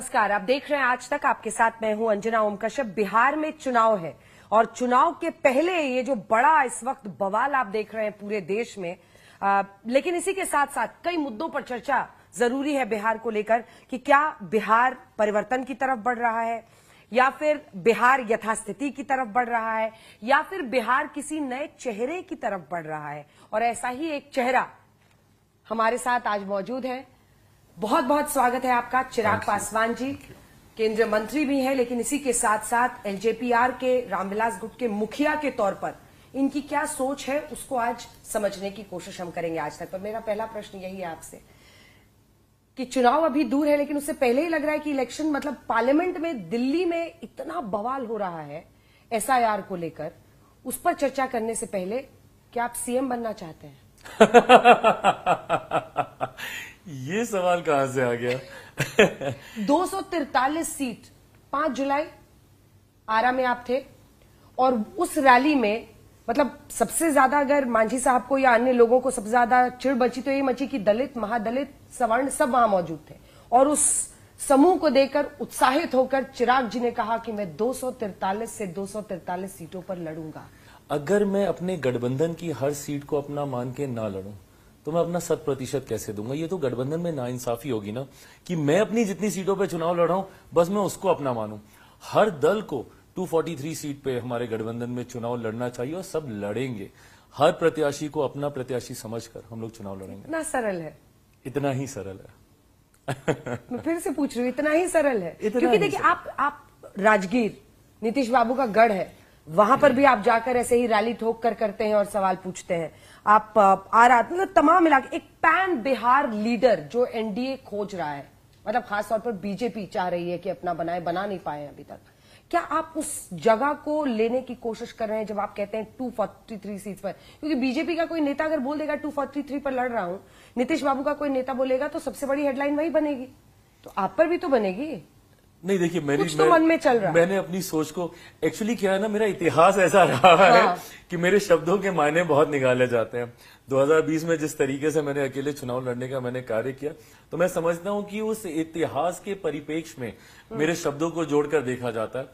नमस्कार, आप देख रहे हैं आज तक। आपके साथ मैं हूं अंजना ओम कश्यप। बिहार में चुनाव है और चुनाव के पहले ये जो बड़ा इस वक्त बवाल आप देख रहे हैं पूरे देश में, लेकिन इसी के साथ साथ कई मुद्दों पर चर्चा जरूरी है बिहार को लेकर कि क्या बिहार परिवर्तन की तरफ बढ़ रहा है या फिर बिहार यथास्थिति की तरफ बढ़ रहा है या फिर बिहार किसी नए चेहरे की तरफ बढ़ रहा है। और ऐसा ही एक चेहरा हमारे साथ आज मौजूद है। बहुत बहुत स्वागत है आपका चिराग पासवान जी, केंद्रीय मंत्री भी हैं, लेकिन इसी के साथ साथ एलजेपीआर के रामविलास गुट के मुखिया के तौर पर इनकी क्या सोच है उसको आज समझने की कोशिश हम करेंगे आज तक। पर मेरा पहला प्रश्न यही है आपसे कि चुनाव अभी दूर है, लेकिन उससे पहले ही लग रहा है कि इलेक्शन मतलब पार्लियामेंट में दिल्ली में इतना बवाल हो रहा है एसआईआर को लेकर, उस पर चर्चा करने से पहले क्या आप सीएम बनना चाहते हैं? ये सवाल कहां से आ गया? 243 सीट 5 जुलाई आरा में आप थे और उस रैली में मतलब सबसे ज्यादा अगर मांझी साहब को या अन्य लोगों को सबसे ज्यादा चिढ़ बची तो ये मची कि दलित, महादलित, सवर्ण सब वहां मौजूद थे और उस समूह को देखकर उत्साहित होकर चिराग जी ने कहा कि मैं 243 से 243 सीटों पर लड़ूंगा। अगर मैं अपने गठबंधन की हर सीट को अपना मान के ना लड़ूं तो मैं अपना 100% कैसे दूंगा? ये तो गठबंधन में नाइंसाफी होगी ना कि मैं अपनी जितनी सीटों पे चुनाव लड़ रहा हूं बस मैं उसको अपना मानूं। हर दल को 243 सीट पे हमारे गठबंधन में चुनाव लड़ना चाहिए और सब लड़ेंगे। हर प्रत्याशी को अपना प्रत्याशी समझकर हम लोग चुनाव लड़ेंगे। इतना सरल है? इतना ही सरल है। मैं फिर से पूछ रही हूँ, इतना ही सरल है? क्योंकि देखिए आप राजगीर नीतीश बाबू का गढ़ है, वहां पर भी आप जाकर ऐसे ही रैली ठोक कर करते हैं और सवाल पूछते हैं। आप आरा मतलब तमाम इलाके, एक पैन बिहार लीडर जो एनडीए खोज रहा है, मतलब खासतौर पर बीजेपी चाह रही है कि अपना बना नहीं पाए अभी तक। क्या आप उस जगह को लेने की कोशिश कर रहे हैं जब आप कहते हैं 243 सीट पर? क्योंकि बीजेपी का कोई नेता अगर बोल देगा 243 पर लड़ रहा हूं, नीतीश बाबू का कोई नेता बोलेगा तो सबसे बड़ी हेडलाइन वही बनेगी, तो आप पर भी तो बनेगी। नहीं देखिए, कुछ तो मन में चल रहा है। मैंने अपनी सोच को एक्चुअली क्या है ना, मेरा इतिहास ऐसा रहा है कि मेरे शब्दों के मायने बहुत निकाले जाते हैं। 2020 में जिस तरीके से मैंने अकेले चुनाव लड़ने का मैंने कार्य किया, तो मैं समझता हूं कि उस इतिहास के परिप्रेक्ष्य में मेरे शब्दों को जोड़कर देखा जाता है,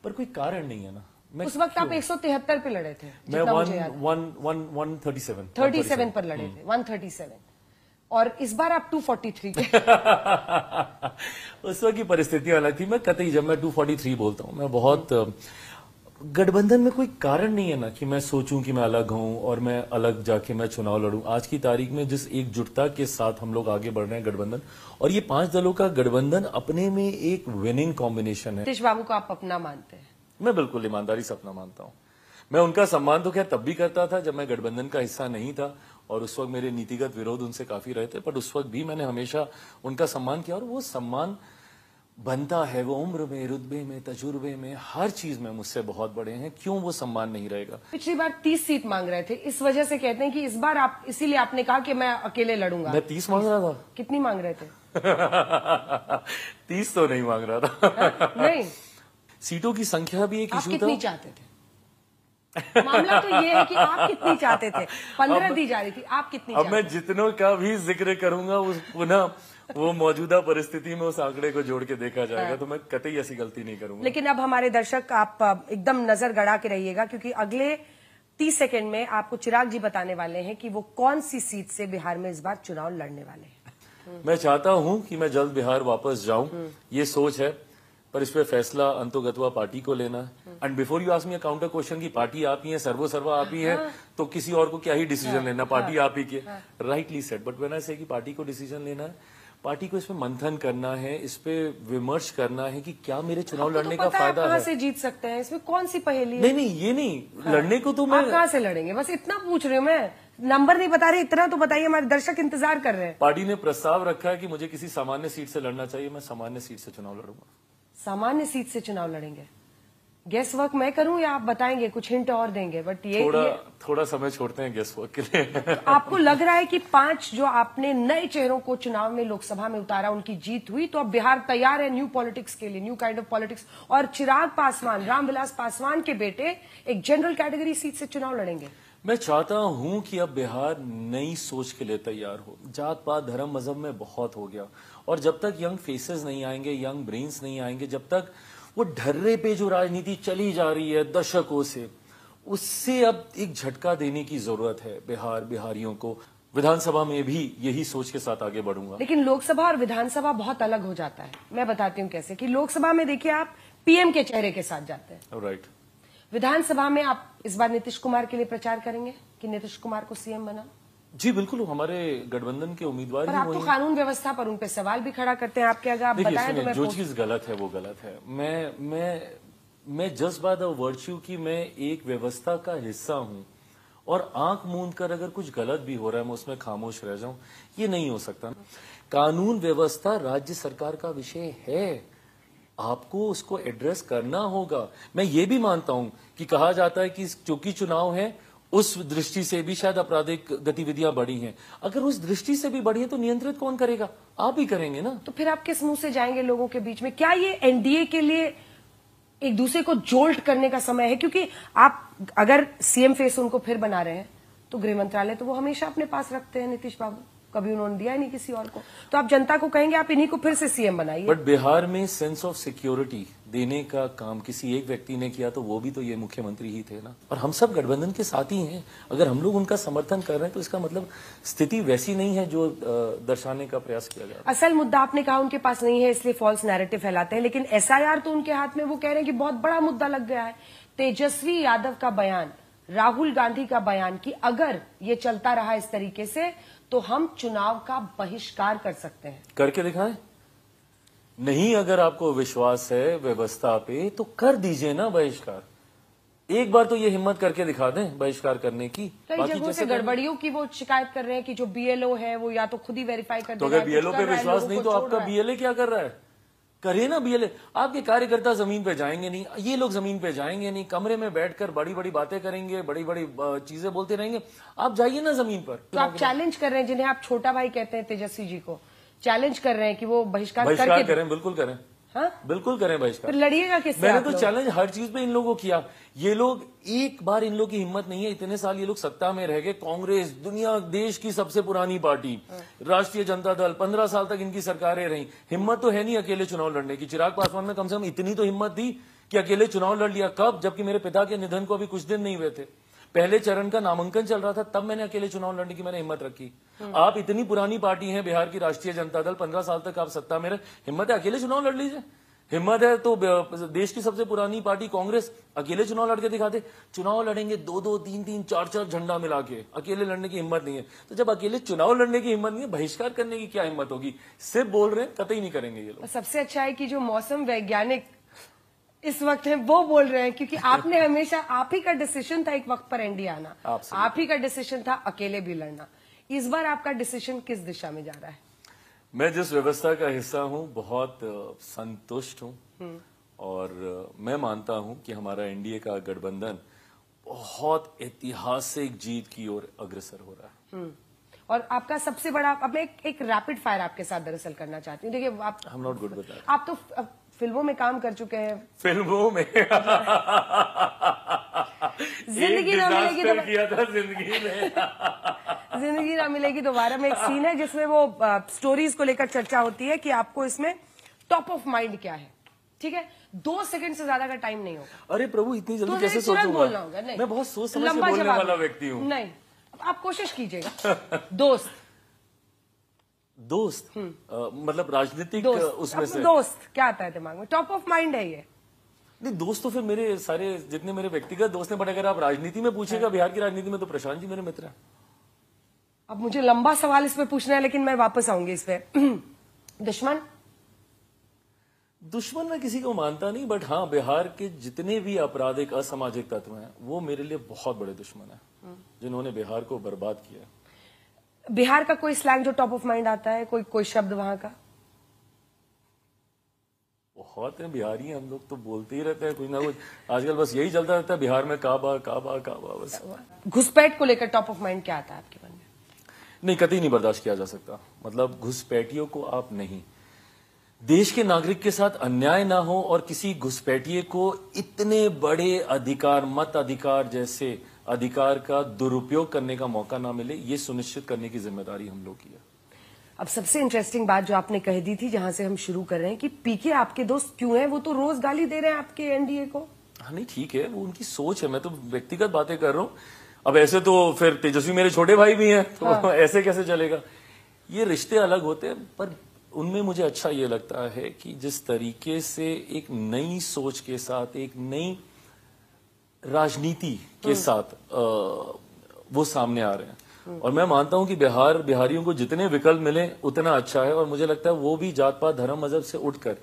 पर कोई कारण नहीं है ना। उस वक्त आप 173 पे लड़े थे, मैं 137 पर लड़े थे, 137, और इस बार आप 243 के। उस वक्त की परिस्थितियां अलग थी। मैं कतई जब मैं 243 बोलता हूं, मैं बहुत गठबंधन में कोई कारण नहीं है ना कि मैं सोचूं कि मैं अलग हूं और मैं अलग जाके मैं चुनाव लड़ूं। आज की तारीख में जिस एकजुटता के साथ हम लोग आगे बढ़ रहे हैं गठबंधन, और ये 5 दलों का गठबंधन अपने में एक विनिंग कॉम्बिनेशन है। नीतीश बाबू को आप अपना मानते हैं? मैं बिल्कुल ईमानदारी से अपना मानता हूं। मैं उनका सम्मान तो खैर तब भी करता था जब मैं गठबंधन का हिस्सा नहीं था और उस वक्त मेरे नीतिगत विरोध उनसे काफी रहे थे, पर उस वक्त भी मैंने हमेशा उनका सम्मान किया और वो सम्मान बनता है। वो उम्र में, रुतबे में, तजुर्बे में, हर चीज में मुझसे बहुत बड़े हैं। क्यों वो सम्मान नहीं रहेगा? पिछली बार 30 सीट मांग रहे थे, इस वजह से कहते हैं कि इस बार आप, इसीलिए आपने कहा कि मैं अकेले लड़ूंगा। मैं 30 मांग रहा था। कितनी मांग रहे थे? 30 तो नहीं मांग रहा था। नहीं, सीटों की संख्या भी एक इशू था। कितनी चाहते थे? मामला तो ये है कि आप कितनी चाहते थे। 15 दी जा रही थी, आप कितनी? अब मैं जितनों का भी जिक्र करूंगा उस पुनः वो मौजूदा परिस्थिति में उस आंकड़े को जोड़ के देखा जाएगा, तो मैं कतई ऐसी गलती नहीं करूंगा। लेकिन अब हमारे दर्शक आप एकदम नजर गड़ा के रहिएगा, क्योंकि अगले 30 सेकंड में आपको चिराग जी बताने वाले हैं कि वो कौन सी सीट से बिहार में इस बार चुनाव लड़ने वाले हैं। मैं चाहता हूं कि मैं जल्द बिहार वापस जाऊं, ये सोच है, पर इस पे फैसला अंतोगत्वा पार्टी को लेना है। And before you ask me a counter question की पार्टी आप ही है, सर्वा आप ही है, तो किसी और को क्या ही डिसीजन लेना, पार्टी आप ही की। Rightly said, but when I से कि पार्टी को डिसीजन लेना है, पार्टी को इसमें मंथन करना है, इस पे विमर्श करना है कि क्या मेरे चुनाव लड़ने का फायदा है। कहां से जीत सकते हैं, इसमें कौन सी पहेली है? नहीं, ये नहीं लड़ने को तो मैं कहां से लड़ेंगे, बस इतना पूछ रही हूँ मैं। नंबर नहीं बता रही, इतना तो बताइए, हमारे दर्शक इंतजार कर रहे हैं। पार्टी ने प्रस्ताव रखा है कि मुझे किसी सामान्य सीट से लड़ना चाहिए, मैं सामान्य सीट से चुनाव लड़ूंगा। सामान्य सीट से चुनाव लड़ेंगे? गेस वर्क मैं करूं या आप बताएंगे, कुछ हिंट और देंगे? बट ये थोड़ा समय छोड़ते हैं गेस वर्क के लिए। तो आपको लग रहा है कि 5 जो आपने नए चेहरों को चुनाव में लोकसभा में उतारा, उनकी जीत हुई, तो अब बिहार तैयार है न्यू पॉलिटिक्स के लिए, न्यू काइंड ऑफ पॉलिटिक्स, और चिराग पासवान, रामविलास पासवान के बेटे एक जनरल कैटेगरी सीट से चुनाव लड़ेंगे? मैं चाहता हूं कि अब बिहार नई सोच के लिए तैयार हो। जात पात धर्म मजहब में बहुत हो गया, और जब तक यंग फेसेस नहीं आएंगे, यंग ब्रेन्स नहीं आएंगे, जब तक वो ढर्रे पे जो राजनीति चली जा रही है दशकों से, उससे अब एक झटका देने की जरूरत है बिहारियों को। विधानसभा में भी यही सोच के साथ आगे बढ़ूंगा। लेकिन लोकसभा और विधानसभा बहुत अलग हो जाता है। मैं बताती हूँ कैसे, कि लोकसभा में देखिए आप पीएम के चेहरे के साथ जाते हैं, राइट। विधानसभा में आप इस बार नीतीश कुमार के लिए प्रचार करेंगे कि नीतीश कुमार को सीएम बना? जी बिल्कुल, हमारे गठबंधन के उम्मीदवार पर ही आप वही तो कानून व्यवस्था पर उन पे सवाल भी खड़ा करते हैं। आपके अगर आप देखिए, बताएं तो मैं जो चीज गलत है वो गलत है। मैं जस्ट बाय द वर्च्यू कि मैं एक व्यवस्था का हिस्सा हूं, और आंख मूंद कर अगर कुछ गलत भी हो रहा है मैं उसमें खामोश रह जाऊं, ये नहीं हो सकता। कानून व्यवस्था राज्य सरकार का विषय है, आपको उसको एड्रेस करना होगा। मैं ये भी मानता हूं कि कहा जाता है कि चूंकि चुनाव है उस दृष्टि से भी शायद आपराधिक गतिविधियां बढ़ी हैं। अगर उस दृष्टि से भी बढ़ी है तो नियंत्रित कौन करेगा? आप ही करेंगे ना। तो फिर आप किस मुंह से जाएंगे लोगों के बीच में? क्या ये एनडीए के लिए एक दूसरे को जोल्ट करने का समय है? क्योंकि आप अगर सीएम फेस उनको फिर बना रहे हैं तो गृह मंत्रालय तो वो हमेशा अपने पास रखते हैं नीतीश बाबू, कभी उन्होंने दिया ही नहीं किसी और को। तो आप जनता को कहेंगे आप इन्हीं को फिर से सीएम बनाइए। बट बिहार में सेंस ऑफ सिक्योरिटी देने का काम किसी एक व्यक्ति ने किया, तो वो भी तो ये मुख्यमंत्री ही थे ना। और हम सब गठबंधन के साथ ही हैं। अगर हम लोग उनका समर्थन कर रहे हैं तो इसका मतलब स्थिति वैसी नहीं है जो दर्शाने का प्रयास किया जा रहा है। असल मुद्दा आपने कहा उनके पास नहीं है इसलिए फॉल्स नैरेटिव फैलाते हैं, लेकिन एसआईआर तो उनके हाथ में। वो कह रहे हैं कि बहुत बड़ा मुद्दा लग गया है। तेजस्वी यादव का बयान, राहुल गांधी का बयान कि अगर ये चलता रहा इस तरीके से तो हम चुनाव का बहिष्कार कर सकते हैं। करके दिखाएं। नहीं, अगर आपको विश्वास है व्यवस्था पे तो कर दीजिए ना बहिष्कार। एक बार तो ये हिम्मत करके दिखा दें बहिष्कार करने की। कई जगहों से गड़बड़ियों की वो शिकायत कर रहे हैं कि जो बीएलओ है वो या तो खुद ही वेरीफाई कर तो देगा, अगर बीएलओ पे विश्वास नहीं तो आपका बीएलए क्या कर रहा है? करिए ना बीएलए। आपके कार्यकर्ता जमीन पे जाएंगे नहीं, ये लोग जमीन पे जाएंगे नहीं, कमरे में बैठकर बड़ी बड़ी बातें करेंगे, बड़ी बड़ी चीजें बोलते रहेंगे। आप जाइए ना जमीन पर। तो आप चैलेंज कर रहे हैं जिन्हें आप छोटा भाई कहते हैं तेजस्वी जी को, चैलेंज कर रहे हैं कि वो बहिष्कार करें। बिल्कुल करें। हाँ? बिल्कुल करें बहिष्कार। फिर लड़िएगा किससे? मैंने तो चैलेंज हर चीज पे इन लोगों को किया। ये लोग एक बार, इन लोगों की हिम्मत नहीं है, इतने साल ये लोग सत्ता में रह गए। कांग्रेस दुनिया देश की सबसे पुरानी पार्टी, राष्ट्रीय जनता दल 15 साल तक इनकी सरकारें रही। हिम्मत तो है नहीं अकेले चुनाव लड़ने की। चिराग पासवान में कम से कम इतनी तो हिम्मत थी कि अकेले चुनाव लड़ लिया। कब? जबकि मेरे पिता के निधन को अभी कुछ दिन नहीं हुए थे, पहले चरण का नामांकन चल रहा था, तब मैंने अकेले चुनाव लड़ने की मैंने हिम्मत रखी। आप इतनी पुरानी पार्टी हैं, बिहार की राष्ट्रीय जनता दल, 15 साल तक आप सत्ता में रहे, हिम्मत है अकेले चुनाव लड़ लीजिए। हिम्मत है तो देश की सबसे पुरानी पार्टी कांग्रेस अकेले चुनाव लड़के दिखाते। चुनाव लड़ेंगे 2-2, 3-3, 4-4 झंडा मिला के, अकेले लड़ने की हिम्मत नहीं है। तो जब अकेले चुनाव लड़ने की हिम्मत नहीं है, बहिष्कार करने की क्या हिम्मत होगी? सिर्फ बोल रहे हैं, कतई नहीं करेंगे ये लोग। सबसे अच्छा है कि जो मौसम वैज्ञानिक इस वक्त है वो बोल रहे हैं, क्योंकि आपने हमेशा, आप ही का डिसीजन था एक वक्त पर एनडीए आना, आप ही का डिसीजन था अकेले भी लड़ना। इस बार आपका डिसीजन किस दिशा में जा रहा है? मैं जिस व्यवस्था का हिस्सा हूं बहुत संतुष्ट हूं, और मैं मानता हूं कि हमारा एनडीए का गठबंधन बहुत ऐतिहासिक जीत की ओर अग्रसर हो रहा है। और आपका सबसे बड़ा, अब मैं एक रैपिड फायर आपके साथ दरअसल करना चाहती हूँ। देखिए आप, I'm not good with that. आप तो फिल्मों में काम कर चुके हैं। फिल्मों में जिंदगी ना मिलेगी तो किया था जिंदगी में। जिंदगी ना मिलेगी दोबारा में एक सीन है जिसमें वो स्टोरीज को लेकर चर्चा होती है कि आपको इसमें टॉप ऑफ माइंड क्या है। ठीक है, 2 सेकंड से ज्यादा का टाइम नहीं होगा। अरे प्रभु, इतनी जल्दी तो कैसे सोचूंगा? बोलना होगा। नहीं, मैं बहुत सोच समझ के बोलने वाला व्यक्ति हूँ। नहीं, आप कोशिश कीजिएगा। दोस्त मतलब राजनीतिक उसमें से दोस्त क्या आता है दिमाग में? टॉप ऑफ माइंड है ये। नहीं, दोस्त तो फिर मेरे सारे जितने मेरे व्यक्तिगत दोस्त हैं, बट अगर आप राजनीति में पूछेगा, बिहार की राजनीति में, तो प्रशांत जी मेरे मित्र हैं। अब मुझे लंबा सवाल इस पे पूछना है, लेकिन मैं वापस आऊंगी इस पे। दुश्मन मैं किसी को मानता नहीं, बट हाँ, बिहार के जितने भी आपराधिक असामाजिक तत्व हैं वो मेरे लिए बहुत बड़े दुश्मन हैं, जिन्होंने बिहार को बर्बाद किया। बिहार का कोई स्लैंग जो टॉप ऑफ माइंड आता है, कोई शब्द वहां का? बहुत है, बिहारी हैं हम लोग, तो बोलते ही रहते हैं कुछ ना कुछ। आजकल बस यही चलता रहता है बिहार में, काबा काबा काबा बस। घुसपैठ को लेकर टॉप ऑफ माइंड क्या आता है आपके मन में? नहीं, कतई नहीं बर्दाश्त किया जा सकता। मतलब घुसपैठियों को आप नहीं, देश के नागरिक के साथ अन्याय ना हो और किसी घुसपैठिए को इतने बड़े अधिकार, मत अधिकार जैसे अधिकार का दुरुपयोग करने का मौका ना मिले, ये सुनिश्चित करने की जिम्मेदारी हम लोग की है। अब सबसे इंटरेस्टिंग बात जो आपने कह दी थी, जहां से हम शुरू कर रहे हैं, कि पीके आपके दोस्त क्यों हैं? वो तो रोज गाली दे रहे हैं आपके एनडीए को। हाँ नहीं ठीक है, वो उनकी सोच है, मैं तो व्यक्तिगत बातें कर रहा हूँ। अब ऐसे तो फिर तेजस्वी मेरे छोटे भाई भी हैं, तो हाँ। ऐसे कैसे चलेगा? ये रिश्ते अलग होते हैं, पर उनमें मुझे अच्छा ये लगता है कि जिस तरीके से एक नई सोच के साथ, एक नई राजनीति के साथ वो सामने आ रहे हैं। और मैं मानता हूं कि बिहारियों को जितने विकल्प मिले उतना अच्छा है, और मुझे लगता है वो भी जात पात धर्म मजहब से उठकर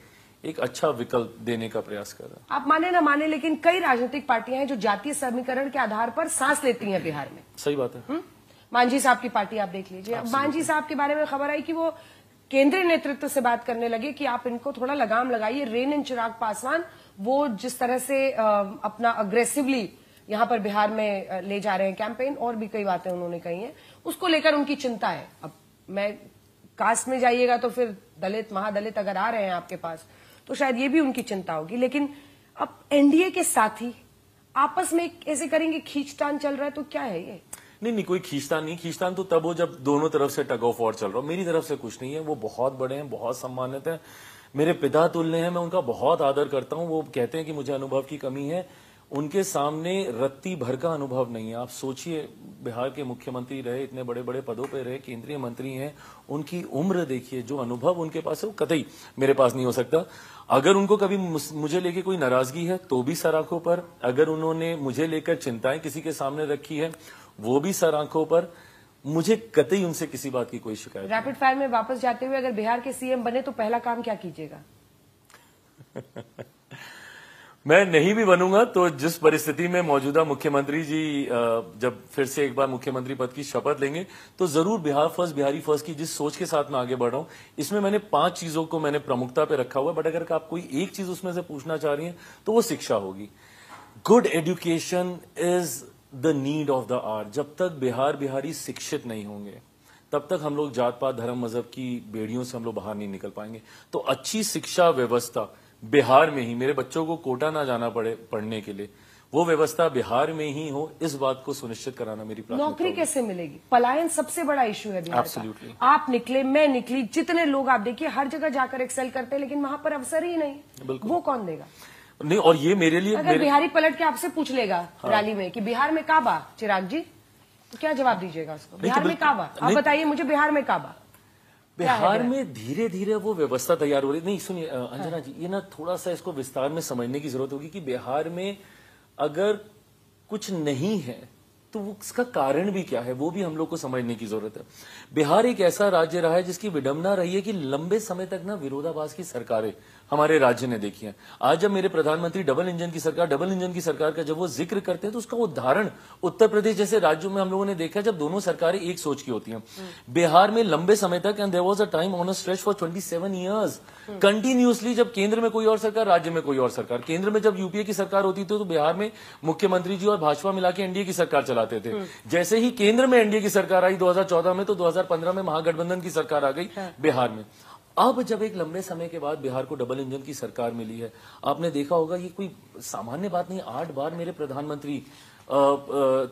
एक अच्छा विकल्प देने का प्रयास कर रहा है। आप माने ना माने, लेकिन कई राजनीतिक पार्टियां हैं जो जातीय समीकरण के आधार पर सांस लेती हैं बिहार में। सही बात है। मांझी साहब की पार्टी आप देख लीजिए। मांझी साहब के बारे में खबर आई कि वो केंद्रीय नेतृत्व से बात करने लगे कि आप इनको थोड़ा लगाम लगाइए। रेन इन चिराग पासवान, वो जिस तरह से अपना अग्रेसिवली यहां पर बिहार में ले जा रहे हैं कैंपेन, और भी कई बातें उन्होंने कही हैं, उसको लेकर उनकी चिंता है। अब मैं कास्ट में जाइएगा तो फिर दलित महादलित अगर आ रहे हैं आपके पास, तो शायद ये भी उनकी चिंता होगी। लेकिन अब एनडीए के साथी आपस में ऐसे करेंगे, खींचतान चल रहा है, तो क्या है ये? नहीं, कोई खींचतान नहीं। खींचतान तो तब हो जब दोनों तरफ से टग ऑफ वॉर चल रहा हो। मेरी तरफ से कुछ नहीं है। वो बहुत बड़े हैं, बहुत सम्मानित हैं, मेरे पिता तुल्य हैं, मैं उनका बहुत आदर करता हूं। वो कहते हैं कि मुझे अनुभव की कमी है, उनके सामने रत्ती भर का अनुभव नहीं है। आप सोचिए, बिहार के मुख्यमंत्री रहे, इतने बड़े बड़े पदों पे रहे, केंद्रीय मंत्री हैं, उनकी उम्र देखिए, जो अनुभव उनके पास है वो कतई मेरे पास नहीं हो सकता। अगर उनको कभी मुझे लेके कोई नाराजगी है तो भी सर आंखों पर, अगर उन्होंने मुझे लेकर चिंताएं किसी के सामने रखी है वो भी सर आंखों पर। मुझे कतई उनसे किसी बात की कोई शिकायत। रैपिड फायर में वापस जाते हुए, अगर बिहार के सीएम बने तो पहला काम क्या कीजिएगा? मैं नहीं भी बनूंगा तो जिस परिस्थिति में मौजूदा मुख्यमंत्री जी जब फिर से एक बार मुख्यमंत्री पद की शपथ लेंगे, तो जरूर बिहार फर्स्ट, बिहारी फर्स्ट की जिस सोच के साथ मैं आगे बढ़ रहा हूं, इसमें मैंने 5 चीजों को मैंने प्रमुखता पे रखा हुआ है। बट अगर आप कोई एक चीज उसमें से पूछना चाह रही हैं तो वो शिक्षा होगी। Good education is the need of the hour. जब तक बिहारी शिक्षित नहीं होंगे, तब तक हम लोग जात पात धर्म मजहब की बेड़ियों से हम लोग बाहर नहीं निकल पाएंगे। तो अच्छी शिक्षा व्यवस्था बिहार में ही, मेरे बच्चों को कोटा ना जाना पड़े पढ़ने के लिए, वो व्यवस्था बिहार में ही हो, इस बात को सुनिश्चित कराना मेरी प्राथमिकता। नौकरी कैसे मिलेगी? पलायन सबसे बड़ा इश्यू है बिहार का। आप निकले, मैं निकली, जितने लोग आप देखिए हर जगह जाकर एक्सेल करते हैं, लेकिन वहां पर अवसर ही नहीं। वो कौन देगा? नहीं, और ये मेरे लिए अगर बिहारी पलट के आपसे पूछ लेगा रैली में कि बिहार में काबा चिराग जी, तो क्या जवाब दीजिएगा उसको? बिहार में काबा, आप बताइए मुझे, बिहार में काबा। बिहार में धीरे धीरे वो व्यवस्था तैयार हो रही। नहीं सुनिए अंजना जी, ये ना थोड़ा सा इसको विस्तार में समझने की जरूरत होगी कि बिहार में अगर कुछ नहीं है तो उसका कारण भी क्या है, वो भी हम लोग को समझने की जरूरत है। बिहार एक ऐसा राज्य रहा है जिसकी विडंबना रही है कि लंबे समय तक ना विरोधाभास की सरकारें हमारे राज्य ने देखी हैं। आज जब मेरे प्रधानमंत्री डबल इंजन की सरकार का जब वो जिक्र करते हैं, तो उसका उदाहरण उत्तर प्रदेश जैसे राज्यों में हम लोगों ने देखा जब दोनों सरकारें एक सोच की होती हैं। बिहार में लंबे समय तक, and there was a time on a stretch for 27 years continuously, जब केंद्र में कोई और सरकार, राज्य में कोई और सरकार। केंद्र में जब यूपीए की सरकार होती थी तो बिहार में मुख्यमंत्री जी और भाजपा मिला के एनडीए की सरकार चलाते थे। जैसे ही केंद्र में एनडीए की सरकार आई 2014 में, तो 2015 में महागठबंधन की सरकार आ गई बिहार में। अब जब एक लंबे समय के बाद बिहार को डबल इंजन की सरकार मिली है, आपने देखा होगा ये कोई सामान्य बात नहीं। 8 बार मेरे प्रधानमंत्री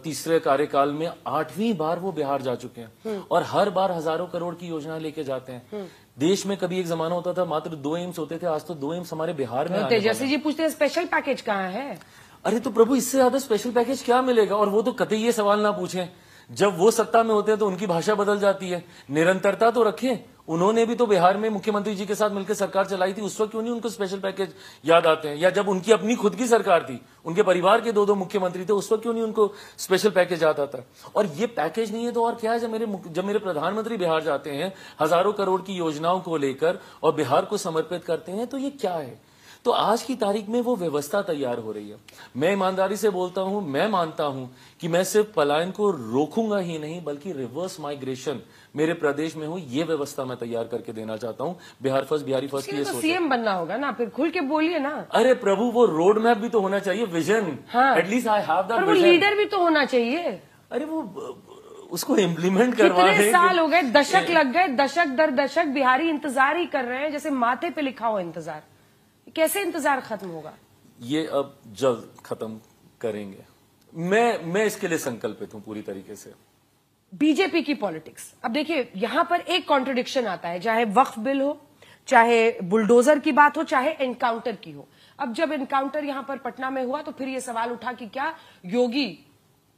तीसरे कार्यकाल में 8वीं बार वो बिहार जा चुके हैं, और हर बार हजारों करोड़ की योजना लेके जाते हैं। देश में कभी एक जमाना होता था मात्र 2 एम्स होते थे, आज तो 2 एम्स हमारे बिहार में। तेजस्वी जी पूछते हैं स्पेशल पैकेज कहाँ है? अरे तो प्रभु, इससे ज्यादा स्पेशल पैकेज क्या मिलेगा? और वो तो कतई ये सवाल ना पूछें। जब वो सत्ता में होते हैं तो उनकी भाषा बदल जाती है। निरंतरता तो रखें। उन्होंने भी तो बिहार में मुख्यमंत्री जी के साथ मिलकर सरकार चलाई थी, उस वक्त क्यों नहीं उनको स्पेशल पैकेज याद आते हैं? या जब उनकी अपनी खुद की सरकार थी, उनके परिवार के 2 मुख्यमंत्री थे, उस वक्त क्यों नहीं उनको स्पेशल पैकेज याद आता? और ये पैकेज नहीं है तो और क्या है? जब मेरे प्रधानमंत्री बिहार जाते हैं हजारों करोड़ की योजनाओं को लेकर और बिहार को समर्पित करते हैं, तो ये क्या है? तो आज की तारीख में वो व्यवस्था तैयार हो रही है। मैं ईमानदारी से बोलता हूं, मैं मानता हूं कि मैं सिर्फ पलायन को रोकूंगा ही नहीं, बल्कि रिवर्स माइग्रेशन मेरे प्रदेश में हो, ये व्यवस्था मैं तैयार करके देना चाहता हूं। बिहार फर्स्ट, बिहारी फर्स्ट की ये सोच। सीएम बनना होगा ना, फिर खुल के बोलिए ना। अरे प्रभु, वो रोड मैप भी तो होना चाहिए, vision. At least I have that vision. Leader भी तो होना चाहिए। अरे वो उसको इम्प्लीमेंट करवाने कितने साल हो गए, दशक लग गए, दशक दर दशक बिहारी इंतजार ही कर रहे हैं, जैसे माथे पे लिखा हो इंतजार। कैसे इंतजार खत्म होगा? ये अब जल्द खत्म करेंगे। मैं इसके लिए संकल्पित हूं पूरी तरीके से। बीजेपी की पॉलिटिक्स, अब देखिए यहां पर एक कॉन्ट्रडिक्शन आता है, चाहे वक्फ बिल हो, चाहे बुलडोजर की बात हो, चाहे एनकाउंटर की हो। अब जब एनकाउंटर यहां पर पटना में हुआ तो फिर यह सवाल उठा कि क्या योगी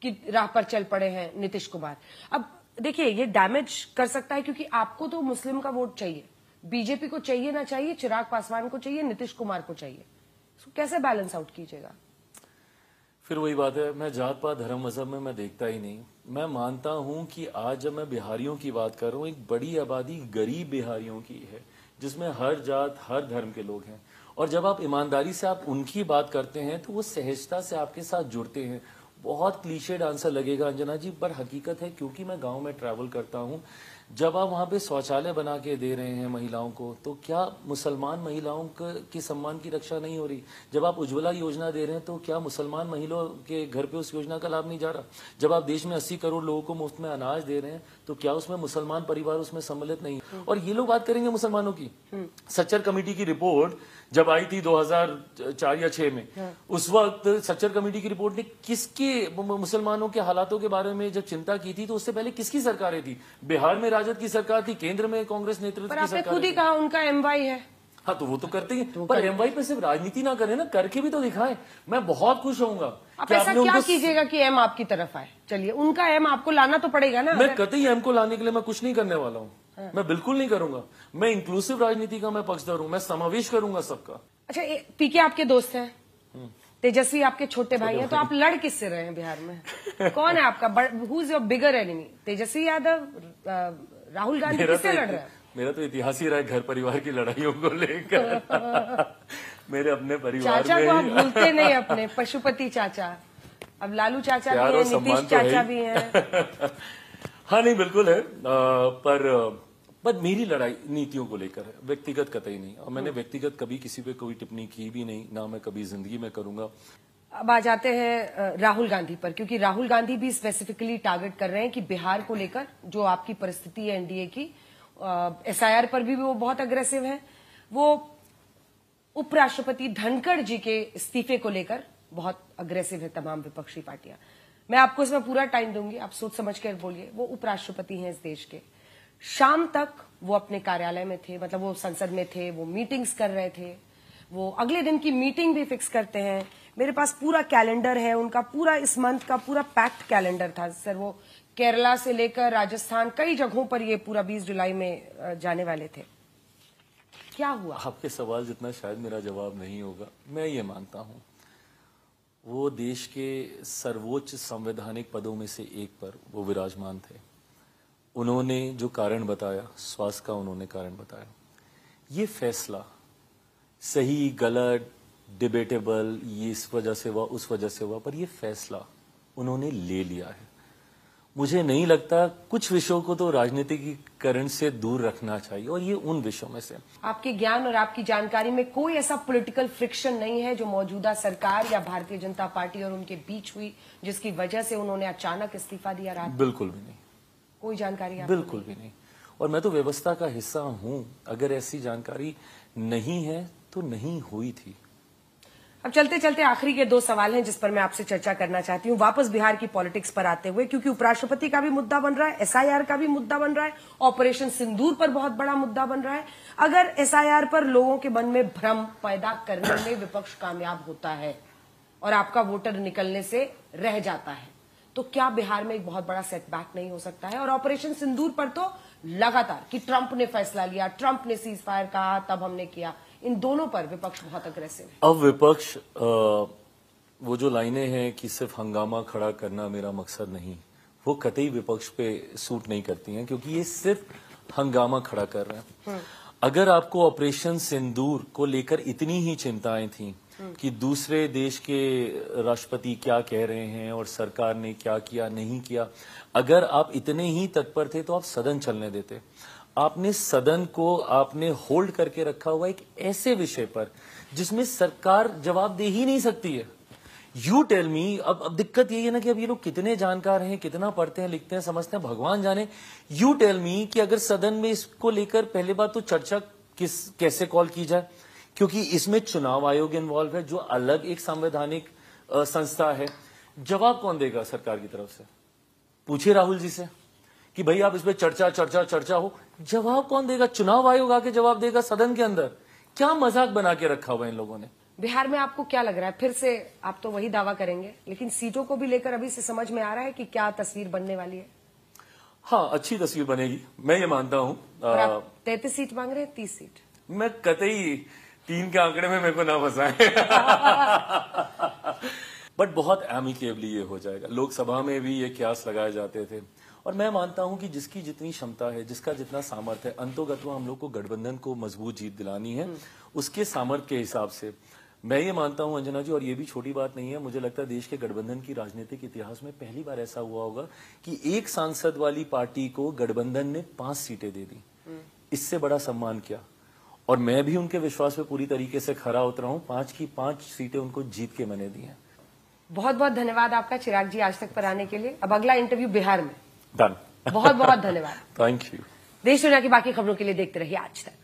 की राह पर चल पड़े हैं नीतीश कुमार। अब देखिए ये डैमेज कर सकता है, क्योंकि आपको तो मुस्लिम का वोट चाहिए, बीजेपी को चाहिए ना चाहिए, चिराग पासवान को चाहिए, नीतीश कुमार को चाहिए, तो कैसे बैलेंस आउट कीजिएगा? फिर वही बात है, मैं जात पात धर्म मजहब में मैं देखता ही नहीं। मैं मानता हूं कि आज जब मैं बिहारियों की बात कर रहा हूं, एक बड़ी आबादी गरीब बिहारियों की है, जिसमें हर जात हर धर्म के लोग हैं, और जब आप ईमानदारी से आप उनकी बात करते हैं तो वो सहजता से आपके साथ जुड़ते हैं। बहुत क्लीशेड आंसर लगेगा अंजना जी, पर हकीकत है, क्योंकि मैं गांव में ट्रैवल करता हूं। जब आप वहां पे शौचालय बना के दे रहे हैं महिलाओं को, तो क्या मुसलमान महिलाओं की सम्मान की रक्षा नहीं हो रही? जब आप उज्ज्वला योजना दे रहे हैं, तो क्या मुसलमान महिलाओं के घर पे उस योजना का लाभ नहीं जा रहा? जब आप देश में 80 करोड़ लोगों को मुफ्त में अनाज दे रहे हैं, तो क्या उसमें मुसलमान परिवार उसमें सम्मिलित नहीं? और ये लोग बात करेंगे मुसलमानों की, सच्चर कमेटी की रिपोर्ट जब आई थी 2004 या 6 में, उस वक्त सच्चर कमेटी की रिपोर्ट ने किसके मुसलमानों के हालातों के बारे में जब चिंता की थी, तो उससे पहले किसकी सरकारें थी? बिहार में राजद की सरकार थी, केंद्र में कांग्रेस नेतृत्व की सरकार। खुद ही कहा उनका एमवाई है। हाँ, तो वो तो करते ही, पर एमवाई पे सिर्फ राजनीति ना करें ना, करके भी तो दिखाएं। मैं बहुत खुश होऊंगा। आप ऐसा क्या कीजिएगा कि एम आपकी तरफ आए? चलिए, उनका एम आपको लाना तो पड़ेगा ना। मैं कतई एम को लाने के लिए मैं कुछ नहीं करने वाला हूँ। मैं बिल्कुल नहीं करूंगा। मैं इंक्लूसिव राजनीति का मैं पक्षधर हूँ, मैं समावेश करूंगा सबका। अच्छा, पीके आपके दोस्त हैं, तेजस्वी आपके छोटे भाई हैं, तो आप लड़ किससे रहे हैं बिहार में? कौन है आपका who is your bigger enemy? Tejashwi Yadav, Rahul Gandhi, किससे लड़ रहे हैं? मेरा तो इतिहास ही रहा है घर परिवार की लड़ाइयों को लेकर। मेरे अपने परिवार चाचा में को आप भूलते नहीं, अपने पशुपति चाचा। अब लालू चाचा भी हैं, नीतीश चाचा भी हैं। हाँ, नहीं बिल्कुल है, पर मेरी लड़ाई नीतियों को लेकर है, व्यक्तिगत कतई नहीं। और मैंने व्यक्तिगत कभी किसी पे कोई टिप्पणी की भी नहीं, ना मैं कभी जिंदगी में करूंगा। अब आ जाते हैं राहुल गांधी पर, क्योंकि राहुल गांधी भी स्पेसिफिकली टारगेट कर रहे हैं कि बिहार को लेकर जो आपकी परिस्थिति है एनडीए की, एसआईआर पर भी वो बहुत अग्रेसिव है। वो उपराष्ट्रपति धनखड़ जी के इस्तीफे को लेकर बहुत अग्रेसिव है तमाम विपक्षी पार्टियां। मैं आपको इसमें पूरा टाइम दूंगी, आप सोच समझ कर बोलिए। वो उपराष्ट्रपति हैं इस देश के, शाम तक वो अपने कार्यालय में थे, मतलब वो संसद में थे, वो मीटिंग्स कर रहे थे, वो अगले दिन की मीटिंग भी फिक्स करते हैं। मेरे पास पूरा कैलेंडर है उनका, पूरा इस मंथ का पूरा पैक्ड कैलेंडर था सर। वो केरला से लेकर राजस्थान, कई जगहों पर ये पूरा 20 जुलाई में जाने वाले थे। क्या हुआ? आपके सवाल जितना शायद मेरा जवाब नहीं होगा। मैं ये मानता हूं वो देश के सर्वोच्च संवैधानिक पदों में से एक पर वो विराजमान थे। उन्होंने जो कारण बताया, स्वास्थ्य का उन्होंने कारण बताया। ये फैसला सही गलत डिबेटेबल, ये इस वजह से हुआ उस वजह से हुआ, पर ये फैसला उन्होंने ले लिया है। मुझे नहीं लगता, कुछ विषयों को तो राजनीतिकीकरण से दूर रखना चाहिए, और ये उन विषयों में से। आपके ज्ञान और आपकी जानकारी में कोई ऐसा पॉलिटिकल फ्रिक्शन नहीं है जो मौजूदा सरकार या भारतीय जनता पार्टी और उनके बीच हुई, जिसकी वजह से उन्होंने अचानक इस्तीफा दिया रात? बिल्कुल भी नहीं, कोई जानकारी? बिल्कुल भी नहीं। और मैं तो व्यवस्था का हिस्सा हूं, अगर ऐसी जानकारी नहीं है तो नहीं हुई थी। अब चलते चलते आखिरी के 2 सवाल हैं जिस पर मैं आपसे चर्चा करना चाहती हूं, वापस बिहार की पॉलिटिक्स पर आते हुए, क्योंकि उपराष्ट्रपति का भी मुद्दा बन रहा है, एसआईआर का भी मुद्दा बन रहा है, ऑपरेशन सिंदूर पर बहुत बड़ा मुद्दा बन रहा है। अगर एसआईआर पर लोगों के मन में भ्रम पैदा करने में विपक्ष कामयाब होता है और आपका वोटर निकलने से रह जाता है, तो क्या बिहार में एक बहुत बड़ा सेटबैक नहीं हो सकता है? और ऑपरेशन सिंदूर पर तो लगातार कि ट्रंप ने फैसला लिया, ट्रंप ने सीज फायर कहा, तब हमने किया, इन दोनों पर विपक्ष बहुत अग्रेसिव है। अब विपक्ष वो जो लाइनें हैं कि सिर्फ हंगामा खड़ा करना मेरा मकसद नहीं, वो कतई विपक्ष पे सूट नहीं करती हैं, क्योंकि ये सिर्फ हंगामा खड़ा कर रहे हैं। अगर आपको ऑपरेशन सिंदूर को लेकर इतनी ही चिंताएं थी कि दूसरे देश के राष्ट्रपति क्या कह रहे हैं और सरकार ने क्या किया नहीं किया, अगर आप इतने ही तत्पर थे तो आप सदन चलने देते। आपने सदन को आपने होल्ड करके रखा हुआ एक ऐसे विषय पर जिसमें सरकार जवाब दे ही नहीं सकती है। यू टेल मी, अब दिक्कत यही है ना कि अब ये लोग कितने जानकार हैं, कितना पढ़ते हैं, लिखते हैं, समझते हैं, भगवान जाने। यू टेल मी कि अगर सदन में इसको लेकर पहले बात तो चर्चा कैसे कॉल की जाए, क्योंकि इसमें चुनाव आयोग इन्वॉल्व है, जो अलग एक संवैधानिक संस्था है, जवाब कौन देगा सरकार की तरफ से? पूछिए राहुल जी से कि भाई आप इस पे चर्चा हो, जवाब कौन देगा? चुनाव आयोग आके जवाब देगा सदन के अंदर? क्या मजाक बना के रखा हुआ है इन लोगों ने? बिहार में आपको क्या लग रहा है, फिर से आप तो वही दावा करेंगे, लेकिन सीटों को भी लेकर अभी से समझ में आ रहा है कि क्या तस्वीर बनने वाली है? हाँ, अच्छी तस्वीर बनेगी, मैं ये मानता हूं। और आप 33 सीट मांग रहे हैं, 30 सीट? मैं कतई 3 के आंकड़े में मेरे को ना फंसाए। बट बहुत एमिकेबली ये हो जाएगा। लोकसभा में भी ये क्यास लगाए जाते थे, और मैं मानता हूं कि जिसकी जितनी क्षमता है, जिसका जितना सामर्थ्य है, अंतोगत्वा हम लोग को गठबंधन को मजबूत जीत दिलानी है, उसके सामर्थ्य के हिसाब से मैं ये मानता हूं अंजना जी, और ये भी छोटी बात नहीं है, मुझे लगता है देश के गठबंधन की राजनीतिक इतिहास में पहली बार ऐसा हुआ होगा कि एक सांसद वाली पार्टी को गठबंधन ने 5 सीटें दे दी। इससे बड़ा सम्मान क्या? और मैं भी उनके विश्वास पे पूरी तरीके से खरा उतरा हूं। 5 की 5 सीटें उनको जीत के मैंने दी हैं। बहुत बहुत धन्यवाद आपका चिराग जी आज तक पर आने के लिए। अब अगला इंटरव्यू बिहार में। डन। बहुत बहुत धन्यवाद। Thank you. देश दुनिया की बाकी खबरों के लिए देखते रहिए आज तक।